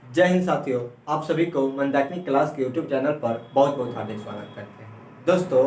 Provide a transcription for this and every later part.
जय हिंद साथियों, आप सभी को मंदाकिनी क्लास के यूट्यूब चैनल पर बहुत बहुत हार्दिक स्वागत करते हैं। दोस्तों,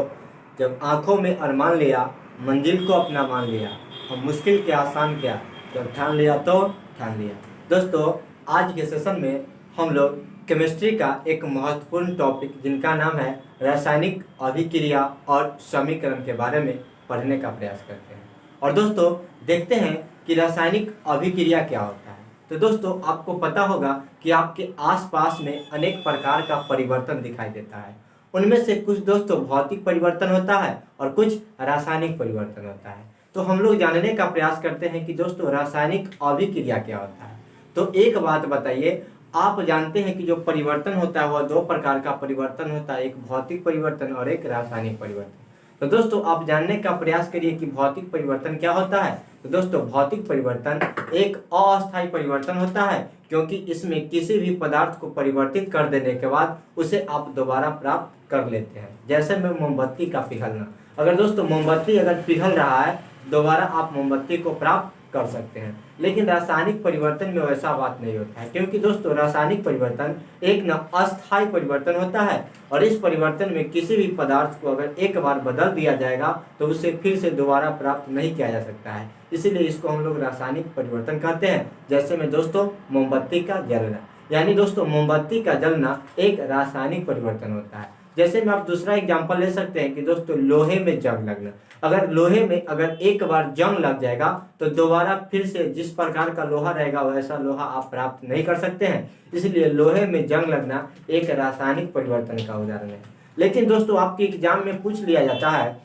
जब आंखों में अरमान लिया, मंजिल को अपना मान लिया, अब मुश्किल के आसान क्या, जब ठान लिया तो ठान लिया। दोस्तों, आज के सेशन में हम लोग केमिस्ट्री का एक महत्वपूर्ण टॉपिक जिनका नाम है रासायनिक अभिक्रिया और समीकरण के बारे में पढ़ने का प्रयास करते हैं। और दोस्तों, देखते हैं कि रासायनिक अभिक्रिया क्या होता है। तो दोस्तों, आपको पता होगा कि आपके आसपास में अनेक प्रकार का परिवर्तन दिखाई देता है। उनमें से कुछ दोस्तों भौतिक परिवर्तन होता है और कुछ रासायनिक परिवर्तन होता है। तो हम लोग जानने का प्रयास करते हैं कि दोस्तों रासायनिक अभिक्रिया क्या होता है। तो एक बात बताइए, आप जानते हैं कि जो परिवर्तन होता है वह दो प्रकार का परिवर्तन होता है, एक भौतिक परिवर्तन और एक रासायनिक परिवर्तन। तो दोस्तों, आप जानने का प्रयास करिए कि भौतिक परिवर्तन क्या होता है। तो दोस्तों, भौतिक परिवर्तन एक अस्थायी परिवर्तन होता है, क्योंकि इसमें किसी भी पदार्थ को परिवर्तित कर देने के बाद उसे आप दोबारा प्राप्त कर लेते हैं। जैसे में मोमबत्ती का पिघलना, अगर दोस्तों मोमबत्ती अगर पिघल रहा है, दोबारा आप मोमबत्ती को प्राप्त कर सकते हैं। लेकिन रासायनिक परिवर्तन में वैसा बात नहीं होता है, क्योंकि दोस्तों रासायनिक परिवर्तन एक न अस्थायी परिवर्तन होता है और इस परिवर्तन में किसी भी पदार्थ को अगर एक बार बदल दिया जाएगा तो उसे फिर से दोबारा प्राप्त नहीं किया जा सकता है। इसीलिए इसको हम लोग रासायनिक परिवर्तन कहते हैं। जैसे में दोस्तों मोमबत्ती का जलना, यानी दोस्तों मोमबत्ती का जलना एक रासायनिक परिवर्तन होता है। जैसे में आप दूसरा एग्जांपल ले सकते हैं कि दोस्तों लोहे में जंग लगना, अगर लोहे में अगर एक बार जंग लग जाएगा तो दोबारा फिर से जिस प्रकार का लोहा रहेगा वैसा लोहा आप प्राप्त नहीं कर सकते हैं। इसलिए लोहे में जंग लगना एक रासायनिक परिवर्तन का उदाहरण है। लेकिन दोस्तों आपके एग्जाम में पूछ लिया जाता है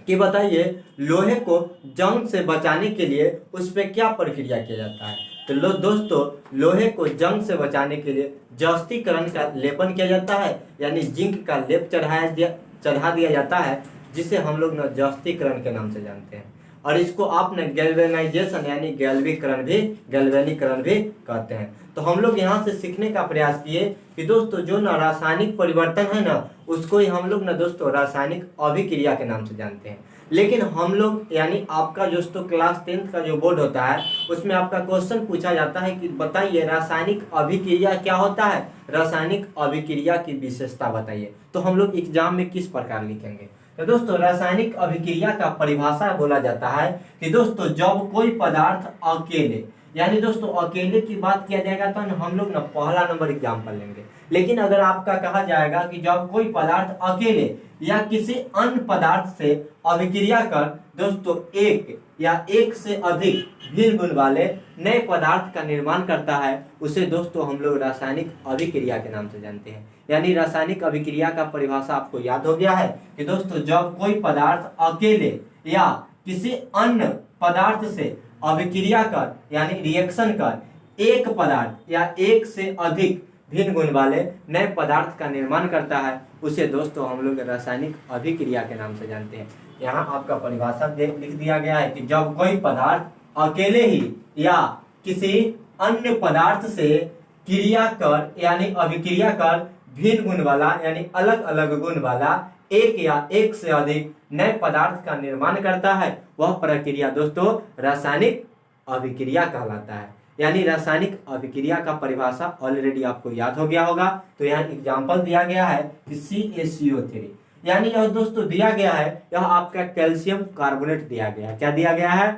कि बताइए लोहे को जंग से बचाने के लिए उस पर क्या प्रक्रिया किया जाता है। तो दोस्तों लोहे को जंग से बचाने के लिए जस्तीकरण का लेपन किया जाता है, यानी जिंक का लेप चढ़ा दिया जाता है, जिसे हम लोग न जस्तीकरण के नाम से जानते हैं। और इसको आप न गैल्वेनाइजेशन यानी गैल्वेनीकरण भी कहते हैं। तो हम लोग यहाँ से सीखने का प्रयास किए कि दोस्तों जो न रासायनिक परिवर्तन है ना, उसको ही हम लोग न दोस्तों रासायनिक अभिक्रिया के नाम से जानते हैं। लेकिन हम लोग यानी आपका दोस्तों क्लास 10th का जो बोर्ड होता है उसमें आपका क्वेश्चन पूछा जाता है कि बताइए रासायनिक अभिक्रिया क्या होता है, रासायनिक अभिक्रिया की विशेषता बताइए। तो हम लोग एग्जाम में किस प्रकार लिखेंगे। तो दोस्तों रासायनिक अभिक्रिया का परिभाषा बोला जाता है कि दोस्तों जब कोई पदार्थ अकेले, यानी दोस्तों अकेले की बात किया जाएगा तो हम लोग ना पहला नंबर एग्जाम्पल लेंगे। लेकिन अगर आपका कहा जाएगा कि जब कोई पदार्थ अकेले या किसी अन्य पदार्थ से अभिक्रिया कर दोस्तों एक या एक से अधिक भिन्न गुण वाले नए पदार्थ का निर्माण करता है, उसे दोस्तों हम लोग रासायनिक अभिक्रिया के नाम से जानते हैं। यानी रासायनिक अभिक्रिया का परिभाषा आपको याद हो गया है कि दोस्तों जब कोई पदार्थ अकेले या किसी अन्य पदार्थ से अभिक्रिया कर यानी रिएक्शन कर एक पदार्थ या एक से अधिक भिन्न गुण वाले नए पदार्थ का निर्माण करता है, उसे दोस्तों हम लोग रासायनिक अभिक्रिया के नाम से जानते हैं। यहाँ आपका परिभाषा लिख दिया गया है कि जब कोई पदार्थ अकेले ही या किसी अन्य पदार्थ से क्रिया कर यानी अभिक्रिया कर भिन्न गुण वाला यानी अलग अलग गुण वाला एक या एक से अधिक नए पदार्थ का निर्माण करता है, वह प्रक्रिया दोस्तों रासायनिक अभिक्रिया कहलाता है। यानी रासायनिक अभिक्रिया का परिभाषा ऑलरेडी आपको याद हो गया होगा। तो यहाँ एग्जांपल दिया गया है कि CaCO3, यानी यह दोस्तों दिया गया है, यह आपका कैल्शियम कार्बोनेट दिया गया है। क्या दिया गया है?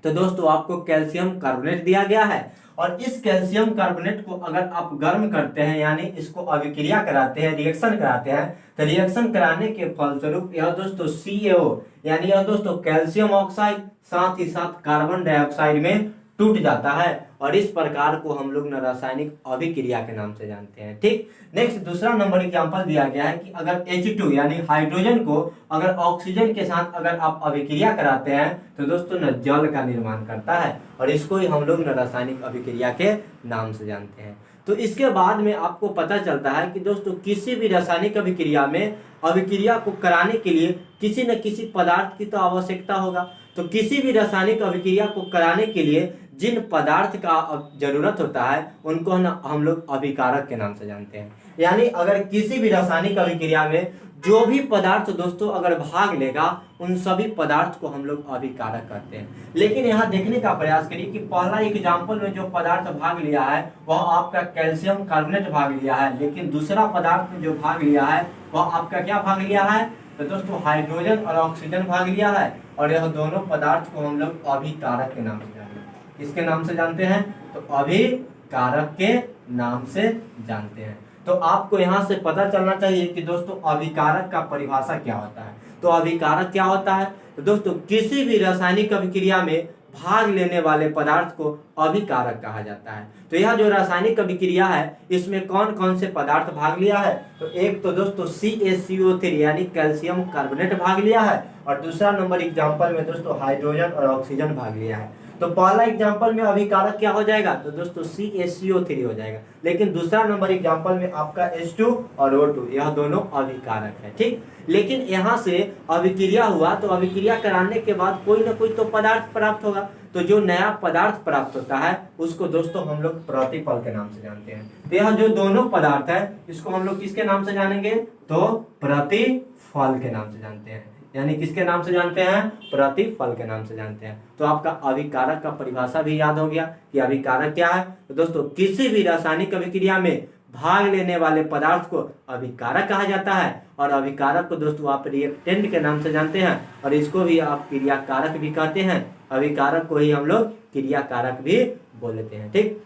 तो दोस्तों आपको कैल्शियम कार्बोनेट दिया गया है और इस कैल्शियम कार्बोनेट को अगर आप गर्म करते हैं यानी इसको अभिक्रिया कराते हैं, रिएक्शन कराते हैं, तो रिएक्शन कराने के फलस्वरूप यह दोस्तों CaO यानी यह दोस्तों कैल्शियम ऑक्साइड साथ ही साथ कार्बन डाइऑक्साइड में टूट जाता है और इस प्रकार को हम लोग न रासायनिक अभिक्रिया के नाम से जानते हैं। ठीक, नेक्स्ट दूसरा नंबर एग्जांपल दिया गया है कि अगर H2 यानी हाइड्रोजन को अगर ऑक्सीजन के साथ अगर आप अभिक्रिया कराते हैं तो दोस्तों न जल का निर्माण करता है और इसको ही हम लोग न रासायनिक अभिक्रिया के नाम से जानते हैं। तो इसके बाद में आपको पता चलता है कि दोस्तों किसी भी रासायनिक अभिक्रिया में अभिक्रिया को कराने के लिए किसी न किसी पदार्थ की तो आवश्यकता होगा। तो किसी भी रासायनिक अभिक्रिया को कराने के लिए जिन पदार्थ का अब जरूरत होता है उनको ना हम लोग अभिकारक के नाम से जानते हैं। यानी अगर किसी भी रासायनिक अभिक्रिया में जो भी पदार्थ दोस्तों अगर भाग लेगा उन सभी पदार्थ को हम लोग अभिकारक कहते हैं। लेकिन यहाँ देखने का प्रयास करिए कि पहला एग्जाम्पल में जो पदार्थ भाग लिया है वह आपका कैल्शियम कार्बोनेट भाग लिया है, लेकिन दूसरा पदार्थ में जो भाग लिया है वह आपका क्या भाग लिया है तो दोस्तों हाइड्रोजन और ऑक्सीजन भाग लिया है। और यह दोनों पदार्थ को हम लोग अभिकारक के नाम से जानते हैं। किसके नाम से जानते हैं तो अभिकारक के नाम से जानते हैं। तो आपको यहाँ से पता चलना चाहिए कि दोस्तों अभिकारक का परिभाषा क्या होता है। तो अभिकारक क्या होता है तो दोस्तों किसी भी रासायनिक अभिक्रिया में भाग लेने वाले पदार्थ को अभिकारक कहा जाता है। तो यह जो रासायनिक अभिक्रिया है इसमें कौन कौन से पदार्थ भाग लिया है तो एक तो दोस्तों CaCO3 यानी कैल्शियम कार्बोनेट भाग लिया है, और दूसरा नंबर एग्जाम्पल में दोस्तों हाइड्रोजन और ऑक्सीजन भाग लिया है। तो पहला एग्जाम्पल में अभिकारक क्या हो जाएगा तो दोस्तों CaCO3 हो जाएगा, लेकिन दूसरा नंबर एग्जाम्पल में आपका H2 और O2 यह दोनों अभिकारक है। ठीक, लेकिन यहाँ से अभिक्रिया हुआ तो अभिक्रिया कराने के बाद कोई ना कोई तो पदार्थ प्राप्त होगा। तो जो नया पदार्थ प्राप्त होता है उसको दोस्तों हम लोग प्रतिफल के नाम से जानते हैं। तो यह जो दोनों पदार्थ है इसको हम लोग किसके नाम से जानेंगे तो प्रतिफल के नाम से जानते हैं। यानी किसके नाम से जानते हैं प्रतिफल के नाम से जानते हैं। तो आपका अभिकारक का परिभाषा भी याद हो गया कि अभिकारक क्या है। तो दोस्तों किसी भी रासायनिक अभिक्रिया में भाग लेने वाले पदार्थ को अभिकारक कहा जाता है, और अभिकारक को दोस्तों आप रिएक्टेंट के नाम से जानते हैं, और इसको भी आप क्रियाकारक भी कहते हैं। अभिकारक को ही हम लोग क्रियाकारक भी बोलते हैं। ठीक,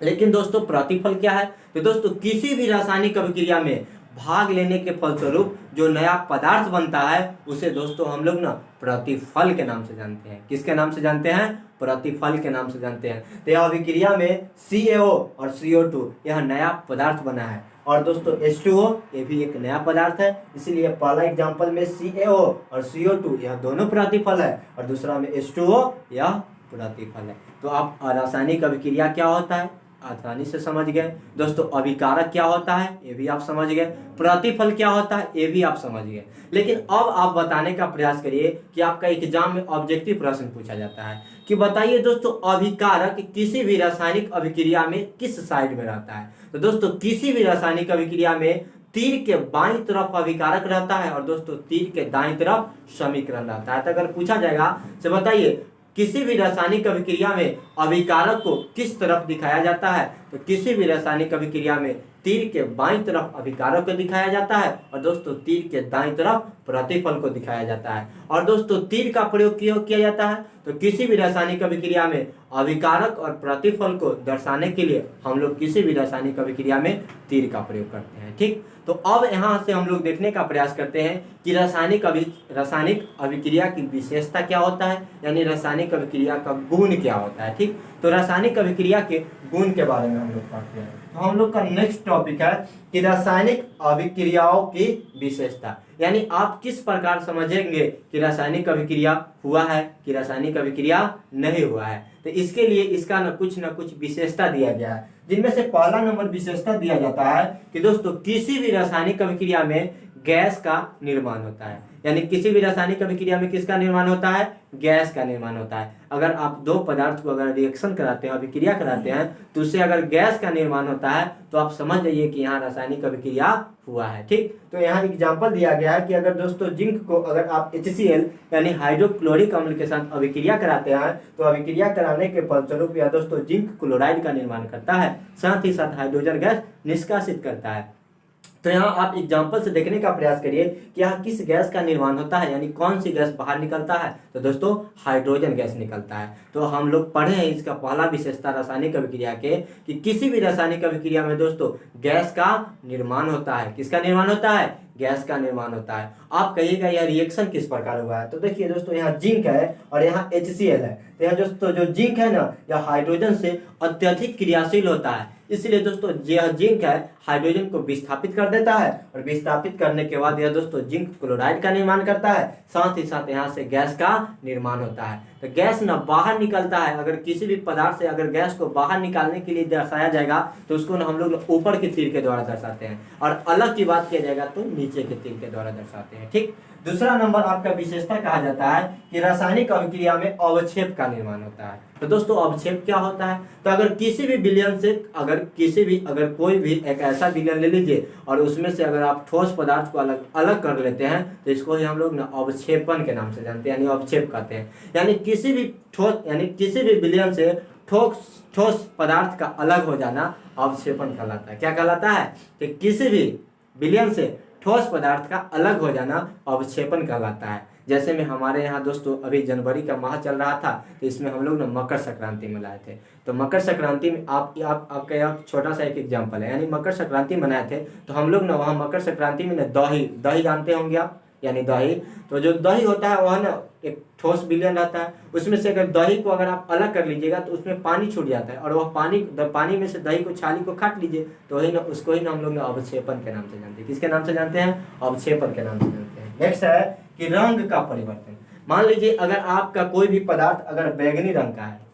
लेकिन दोस्तों प्रतिफल क्या है तो दोस्तों किसी भी रासायनिक अभिक्रिया में भाग लेने के फलस्वरूप जो नया पदार्थ बनता है उसे दोस्तों हम लोग ना प्रतिफल के नाम से जानते हैं। किसके नाम से जानते हैं प्रतिफल के नाम से जानते हैं। तो यह अभिक्रिया में CaO और CO2 यह नया पदार्थ बना है, और दोस्तों H2O ये भी एक नया पदार्थ है, इसीलिए पहला एग्जाम्पल में CaO और CO2 यह दोनों प्रतिफल है, और दूसरा में H2O यह प्रतिफल है। तो आप रासायनिक अभिक्रिया क्या होता है आसानी से समझ गए। दोस्तों अभिकारक क्या होता है ये भी आप समझ गए, प्रतिफल क्या होता है ये भी आप समझ गए। लेकिन अब आप बताने का प्रयास करिए कि आपका एग्जाम में ऑब्जेक्टिव प्रश्न पूछा जाता है कि बताइए दोस्तों अभिकारक किसी भी रासायनिक अभिक्रिया में किस साइड में रहता है। तो दोस्तों किसी भी रासायनिक अभिक्रिया में तीर के बाईं तरफ अभिकारक रहता है, और दोस्तों तीर के दाईं तरफ समीकरण रहता है। तो अगर पूछा जाएगा तो बताइए किसी भी रासायनिक अभिक्रिया में अभिकारक को किस तरफ दिखाया जाता है तो किसी भी रासायनिक अभिक्रिया में तीर के बाईं तरफ अभिकारक को दिखाया जाता है, और दोस्तों तीर के दाईं तरफ प्रतिफल को दिखाया जाता है। और दोस्तों तीर का प्रयोग क्यों किया जाता है तो किसी भी रासायनिक अभिक्रिया में अभिकारक और प्रतिफल को दर्शाने के लिए हम लोग किसी भी रासायनिक अभिक्रिया में तीर का प्रयोग करते हैं। ठीक, तो अब यहाँ से हम लोग देखने का प्रयास करते हैं कि रासायनिक अभिक्रिया की विशेषता क्या होता है, यानी रासायनिक अभिक्रिया का गुण क्या होता है। ठीक, तो रासायनिक अभिक्रिया के गुण के बारे में हम लोग पढ़ते हैं। तो हम लोग का नेक्स्ट टॉपिक है कि रासायनिक अभिक्रियाओं की विशेषता, यानी आप किस प्रकार समझेंगे कि रासायनिक अभिक्रिया हुआ है कि रासायनिक अभिक्रिया नहीं हुआ है। तो इसके लिए इसका न कुछ विशेषता दिया गया है, जिनमें से पहला नंबर विशेषता दिया जाता है कि दोस्तों किसी भी रासायनिक अभिक्रिया में गैस का निर्माण होता है। यानी किसी भी रासायनिक अभिक्रिया में किसका निर्माण होता है गैस का निर्माण होता है। अगर आप दो पदार्थ को अगर रिएक्शन कराते हैं अभिक्रिया कराते हैं तो उससे अगर गैस का निर्माण होता है तो आप समझ जाइए कि यहाँ रासायनिक अभिक्रिया हुआ है। ठीक, तो यहाँ एग्जाम्पल दिया गया है कि अगर दोस्तों जिंक को अगर आप HCl यानी हाइड्रोक्लोरिक अम्ल के साथ अभिक्रिया कराते हैं तो अभिक्रिया कराने के फलस्वरूप यह दोस्तों जिंक क्लोराइड का निर्माण करता है, साथ ही साथ हाइड्रोजन गैस निष्कासित करता है। तो यहाँ आप एग्जाम्पल से देखने का प्रयास करिए कि यहाँ किस गैस का निर्माण होता है, यानी कौन सी गैस बाहर निकलता है तो दोस्तों हाइड्रोजन गैस निकलता है। तो हम लोग पढ़े हैं इसका पहला विशेषता रासायनिक अभिक्रिया के कि किसी भी रासायनिक अभिक्रिया में दोस्तों गैस का निर्माण होता है। किसका निर्माण होता है गैस का निर्माण होता है। आप कहिएगा यह रिएक्शन किस प्रकार हुआ है, तो देखिए दोस्तों यहाँ जिंक है और यहाँ HCl है। तो यहाँ दोस्तों जो जिंक है ना यह हाइड्रोजन से अत्यधिक क्रियाशील होता है, इसलिए दोस्तों यह जिंक है हाइड्रोजन को विस्थापित कर देता है, और विस्थापित करने के बाद यह दोस्तों जिंक क्लोराइड का निर्माण करता है, साथ ही साथ यहाँ से गैस का निर्माण होता है। तो गैस ना बाहर निकलता है, अगर किसी भी पदार्थ से अगर गैस को बाहर निकालने के लिए दर्शाया जाएगा तो उसको ना हम लोग ऊपर के तीर के द्वारा दर्शाते हैं, और अलग की बात किया जाएगा तो नीचे के तीर के द्वारा दर्शाते हैं। ठीक, दूसरा नंबर आपका विशेषता कहा जाता है कि रासायनिक अभिक्रिया में अवक्षेप का निर्माण होता है। तो दोस्तों अवक्षेप क्या होता है? तो अगर किसी भी विलयन से अगर कोई भी एक ऐसा विलयन ले लीजिए और उसमें से अगर आप ठोस पदार्थ को अलग अलग कर लेते हैं तो इसको ही हम लोग ना अवक्षेपन के नाम से जानते हैं, यानी अवक्षेप कहते हैं। यानी किसी भी विलयन से ठोस पदार्थ का अलग हो जाना अवक्षेपन कहलाता है। क्या कहलाता है? कि किसी भी विलयन से ठोस पदार्थ का अलग हो जाना अवक्षेपन कहलाता है। जैसे में हमारे यहाँ दोस्तों अभी जनवरी का माह चल रहा था, तो इसमें हम लोग ना मकर संक्रांति मनाए थे। तो मकर संक्रांति में आपका यह छोटा सा एक एग्जाम्पल है, यानी मकर संक्रांति मनाए थे तो हम लोग ना वहाँ मकर संक्रांति में ना दही जानते होंगे आप, यानी दही। तो जो दही होता है वह ना एक ठोस विलयन रहता है, उसमें से अगर दही को अगर आप अलग कर लीजिएगा तो उसमें पानी छूट जाता है और वह पानी में से दही को छाली को काट लीजिए तो वही ना उसको ही ना हम लोग अवक्षेपन के नाम से जानते हैं। किसके नाम से जानते हैं? अवक्षेपन के नाम से जानते हैं। नेक्स्ट है कि रंग का परिवर्तन। मान लीजिए अगर आपका कोई भी पदार्थ अगर बैंगनी रंग का है,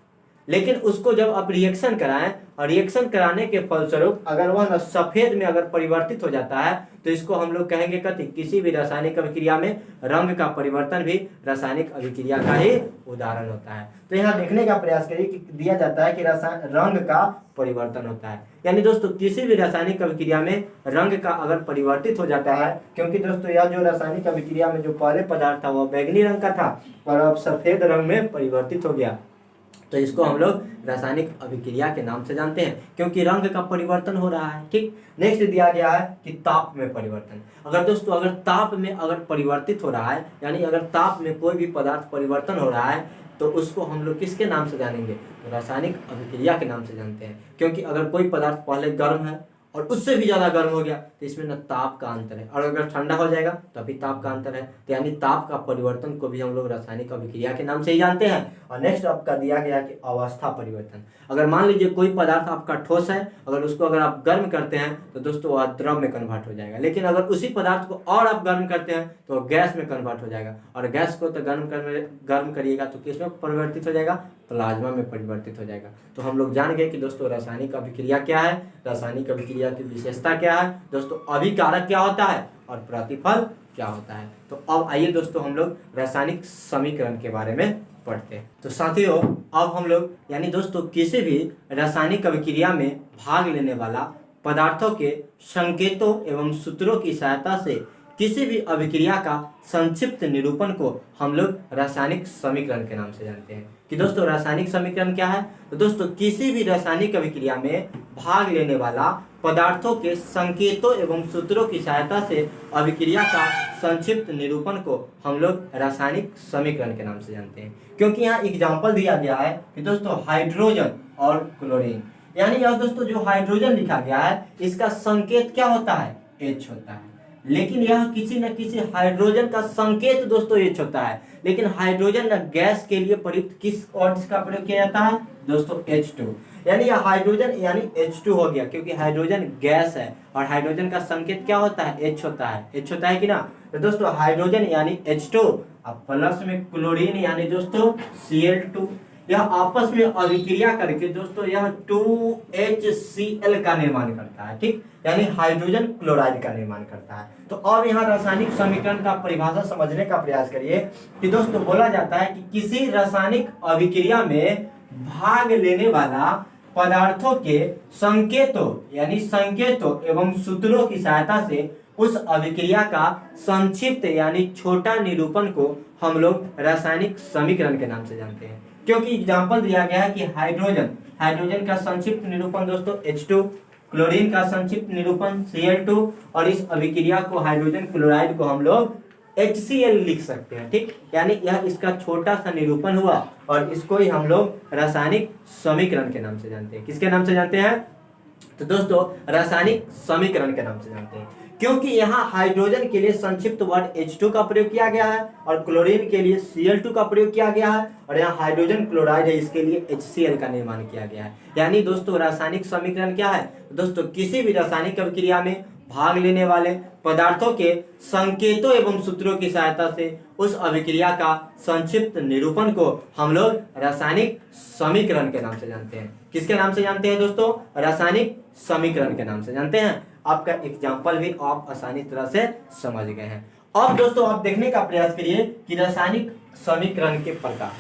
लेकिन उसको जब आप रिएक्शन कराएं और रिएक्शन कराने के फलस्वरूप अगर वह न सफेद में अगर परिवर्तित हो जाता है तो इसको हम लोग कहेंगे कथी? किसी भी रासायनिक अभिक्रिया में रंग का परिवर्तन भी रासायनिक अभिक्रिया का ही उदाहरण होता है। तो यहाँ देखने का प्रयास करिए कि दिया जाता है कि रंग का परिवर्तन होता है, यानी दोस्तों किसी भी रासायनिक अभिक्रिया में रंग का अगर परिवर्तित हो जाता है, क्योंकि दोस्तों यह जो रासायनिक अभिक्रिया में जो पहले पदार्थ था वह बैंगनी रंग का था और अब सफेद रंग में परिवर्तित हो गया, तो इसको हम लोग रासायनिक अभिक्रिया के नाम से जानते हैं, क्योंकि रंग का परिवर्तन हो रहा है। ठीक। नेक्स्ट दिया गया है कि ताप में परिवर्तन। अगर दोस्तों अगर ताप में अगर परिवर्तित हो रहा है, यानी अगर ताप में कोई भी पदार्थ परिवर्तन हो रहा है तो उसको हम लोग किसके नाम से जानेंगे? तो रासायनिक अभिक्रिया के नाम से जानते हैं, क्योंकि अगर कोई पदार्थ पहले गर्म है और उससे भी ज्यादा गर्म हो गया तो इसमें ना ताप का अंतर है, और अगर ठंडा हो जाएगा तो अभी ताप का अंतर है। तो यानी ताप का परिवर्तन को भी हम लोग रासायनिक अभिक्रिया के नाम से ही जानते हैं। और नेक्स्ट आपका दिया गया कि अवस्था परिवर्तन। अगर मान लीजिए कोई पदार्थ आपका ठोस है, अगर उसको अगर आप गर्म करते हैं तो दोस्तों वह द्रव में कन्वर्ट हो जाएगा, लेकिन अगर उसी पदार्थ को और आप गर्म करते हैं तो गैस में कन्वर्ट हो जाएगा, और गैस को तो गर्म करिएगा तो किसमें परिवर्तित हो जाएगा? प्लाज्मा में परिवर्तित हो जाएगा। तो हम लोग जान गए कि दोस्तों रासायनिक अभिक्रिया क्या है, रासायनिक अभिक्रिया की विशेषता क्या है, दोस्तों अभिकारक क्या होता है और प्रतिफल क्या होता है। तो अब आइए दोस्तों हम लोग रासायनिक समीकरण के बारे में पढ़ते हैं। तो साथियों अब हम लोग यानी दोस्तों किसी भी रासायनिक अभिक्रिया में भाग लेने वाला पदार्थों के संकेतों एवं सूत्रों की सहायता से किसी भी अभिक्रिया का संक्षिप्त निरूपण को हम लोग रासायनिक समीकरण के नाम से जानते हैं। कि दोस्तों रासायनिक समीकरण क्या है? तो दोस्तों किसी भी रासायनिक अभिक्रिया में भाग लेने वाला पदार्थों के संकेतों एवं सूत्रों की सहायता से अभिक्रिया का संक्षिप्त निरूपण को हम लोग रासायनिक समीकरण के नाम से जानते हैं। क्योंकि यहाँ एग्जाम्पल दिया गया है कि दोस्तों हाइड्रोजन और क्लोरीन, यानी यह दोस्तों जो हाइड्रोजन लिखा गया है इसका संकेत क्या होता है? H होता है, लेकिन यह किसी न किसी हाइड्रोजन का संकेत दोस्तों H होता है, लेकिन हाइड्रोजन न गैस के लिए प्रयुक्त किस ऑर्ड्स का प्रयोग किया जाता है? दोस्तों H2, यानी यह हाइड्रोजन यानी H2 हो गया, क्योंकि हाइड्रोजन गैस है और हाइड्रोजन का संकेत क्या होता है? H होता है। H होता है कि ना? तो दोस्तों हाइड्रोजन यानी H2 अब प्लस में क्लोरीन यानी दोस्तों Cl2, यह आपस में अभिक्रिया करके दोस्तों यह 2HCl का निर्माण करता है। ठीक, यानी हाइड्रोजन क्लोराइड का निर्माण करता है। तो अब यहाँ रासायनिक समीकरण का परिभाषा समझने का प्रयास करिए कि दोस्तों बोला जाता है कि किसी रासायनिक अभिक्रिया में भाग लेने वाला पदार्थों के संकेतों यानी संकेतों एवं सूत्रों की सहायता से उस अभिक्रिया का संक्षिप्त यानी छोटा निरूपण को हम लोग रासायनिक समीकरण के नाम से जानते हैं। क्योंकि एग्जाम्पल दिया गया है कि हाइड्रोजन का संक्षिप्त निरूपण दोस्तों H2, क्लोरीन का संक्षिप्त निरूपण Cl2 और इस अभिक्रिया को हाइड्रोजन क्लोराइड को हम लोग HCl लिख सकते हैं। ठीक, यानी यह इसका छोटा सा निरूपण हुआ और इसको ही हम लोग रासायनिक समीकरण के नाम से जानते हैं। किसके नाम से जानते हैं? तो दोस्तों रासायनिक समीकरण के नाम से जानते हैं, क्योंकि यहाँ हाइड्रोजन के लिए संक्षिप्त वर्ड H2 का प्रयोग किया गया है और क्लोरीन के लिए Cl2 का प्रयोग किया गया है और यहाँ हाइड्रोजन क्लोराइड है इसके लिए HCl का निर्माण किया गया है। यानी दोस्तों रासायनिक समीकरण क्या है? दोस्तों किसी भी रासायनिक अभिक्रिया में भाग लेने वाले पदार्थों के संकेतों एवं सूत्रों की सहायता से उस अभिक्रिया का संक्षिप्त निरूपण को हम लोग रासायनिक समीकरण के नाम से जानते हैं। किसके नाम से जानते हैं दोस्तों? रासायनिक समीकरण के नाम से जानते हैं। आपका एग्जाम्पल भी आप आसानी तरह से समझ गए हैं। अब दोस्तों आप देखने का प्रयास करिए कि रासायनिक समीकरण के प्रकार,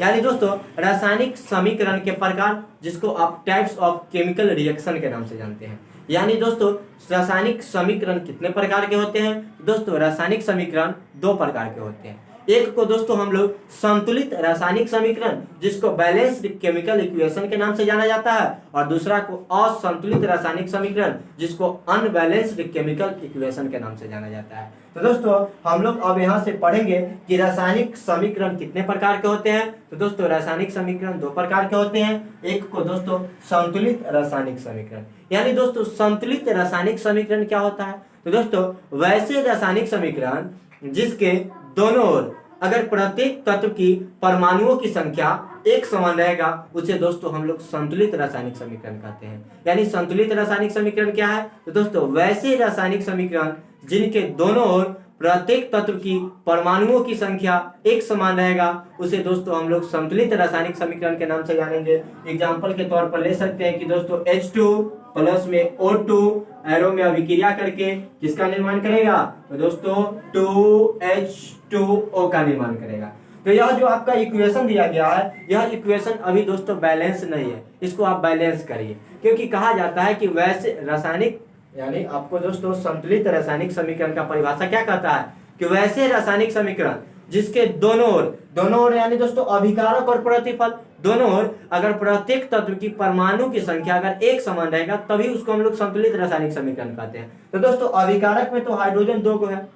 यानी दोस्तों रासायनिक समीकरण के प्रकार, जिसको आप टाइप्स ऑफ केमिकल रिएक्शन के नाम से जानते हैं। यानी दोस्तों रासायनिक समीकरण कितने प्रकार के होते हैं? दोस्तों रासायनिक समीकरण दो प्रकार के होते हैं। एक को दोस्तों हम लोग संतुलित रासायनिक समीकरण, जिसको बैलेंस्ड केमिकल इक्वेशन के नाम से जाना जाता है, और दूसरा को असंतुलित रासायनिक समीकरण, जिसको अनबैलेंस्ड केमिकल इक्वेशन के नाम से जाना जाता है। तो दोस्तों हम लोग अब यहाँ से पढ़ेंगे कि रासायनिक समीकरण कितने प्रकार के होते हैं। तो दोस्तों रासायनिक समीकरण दो प्रकार के होते हैं। एक को दोस्तों संतुलित रासायनिक समीकरण, यानी दोस्तों संतुलित रासायनिक समीकरण क्या होता है? तो दोस्तों वैसे रासायनिक समीकरण जिसके दोनों ओर अगर प्रत्येक तत्व की परमाणुओं की संख्या एक समान रहेगा, उसे दोस्तों हम लोग संतुलित रासायनिक समीकरण कहते हैं। यानी संतुलित रासायनिक समीकरण क्या है? तो दोस्तों वैसे रासायनिक समीकरण जिनके दोनों ओर प्रत्येक तत्व की परमाणुओं की संख्या एक समान रहेगा, उसे दोस्तों हम लोग संतुलित रासायनिक समीकरण के नाम से जानेंगे। एग्जाम्पल के तौर पर ले सकते हैं कि दोस्तों H2 प्लस में O2 एरो में अभिक्रिया करके किसका निर्माण करेगा? तो दोस्तों 2H2O का निर्माण करेगा। तो यह जो आपका इक्वेशन दिया गया है, यह इक्वेशन अभी दोस्तों बैलेंस नहीं है, इसको आप बैलेंस करिए, क्योंकि कहा जाता है कि वैसे रासायनिक, यानी आपको दोस्तों संतुलित रासायनिक समीकरण का परिभाषा क्या कहता है कि वैसे रासायनिक समीकरण जिसके दोनों ओर यानी दोस्तों अभिकारक और प्रतिफल दोनों ओर अगर प्रत्येक तत्व की परमाणु की संख्या अगर एक समान रहेगा, तभी उसको हम लोग संतुलित रासायनिक समीकरण कहते हैं। तो दोस्तों अभिकारक में तो हाइड्रोजन 2 गो है,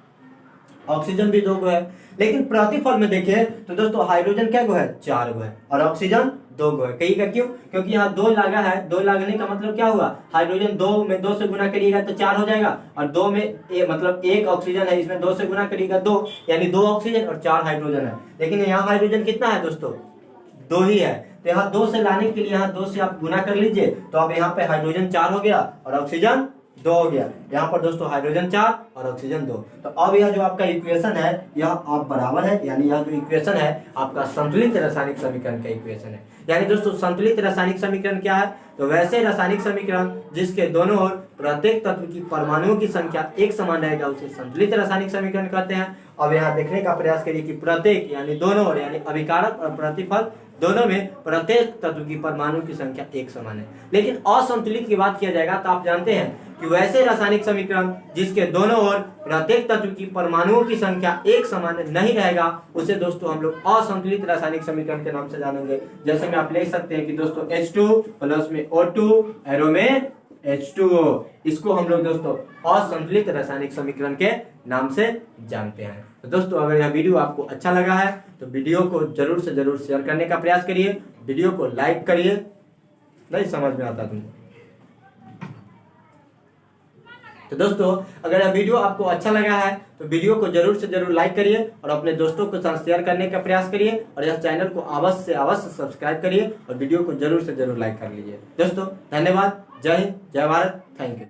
ऑक्सीजन भी 2 गो है, लेकिन प्रतिफल में देखिए तो दोस्तों हाइड्रोजन क्या गो है? 4 गो है, और ऑक्सीजन 2 गो है। कहीं का क्यों? क्योंकि यहाँ 2 लगा है। 2 लगने का मतलब क्या हुआ? हाइड्रोजन 2 में 2 से गुना करिएगा तो 4 हो जाएगा, और 2 में मतलब 1 ऑक्सीजन है, इसमें 2 से गुना करिएगा 2, यानी 2 ऑक्सीजन और 4 हाइड्रोजन है। लेकिन यहाँ हाइड्रोजन कितना है दोस्तों? 2 ही है। तो यहाँ 2 से लाने के लिए यहाँ 2 से आप गुना कर लीजिए, तो अब यहाँ पे हाइड्रोजन 4 हो गया और ऑक्सीजन 2 हो गया। यहाँ पर दोस्तों हाइड्रोजन 4 और ऑक्सीजन 2। तो अब यह जो आपका इक्वेशन है यह आप बराबर है, यानी यह जो इक्वेशन है आपका संतुलित रासायनिक समीकरण का इक्वेशन है। यानी दोस्तों संतुलित रासायनिक समीकरण क्या है? तो वैसे रासायनिक समीकरण जिसके दोनों ओर प्रत्येक तत्व की परमाणुओं की संख्या एक समान रहेगा, उसे संतुलित रासायनिक समीकरण कहते हैं। अब यहाँ देखने का प्रयास करिए कि प्रत्येक यानी दोनों ओर यानी अभिकारक और प्रतिफल दोनों में प्रत्येक तत्व की परमाणु की संख्या एक समान है। लेकिन असंतुलित की बात किया जाएगा तो आप जानते हैं कि वैसे रासायनिक समीकरण जिसके दोनों ओर प्रत्येक तत्व की परमाणुओं की संख्या एक समान नहीं रहेगा, उसे दोस्तों हम लोग असंतुलित रासायनिक समीकरण के नाम से जानेंगे। जैसे में आप ले सकते हैं कि दोस्तों H2 प्लस में O2 एरो में H2O, इसको हम लोग दोस्तों असंतुलित रासायनिक समीकरण के नाम से जानते हैं। तो दोस्तों अगर यह वीडियो आपको अच्छा लगा है तो वीडियो को जरूर से जरूर शेयर करने का प्रयास करिए, वीडियो को लाइक करिए। नहीं समझ में आता तुमको तो दोस्तों अगर यह वीडियो आपको अच्छा लगा है तो वीडियो को जरूर से जरूर लाइक करिए और अपने दोस्तों के साथ शेयर करने का प्रयास करिए, और यह चैनल को अवश्य सब्सक्राइब करिए और वीडियो को जरूर से जरूर लाइक कर लीजिए। दोस्तों धन्यवाद। जय हिंद, जय भारत, थैंक यू।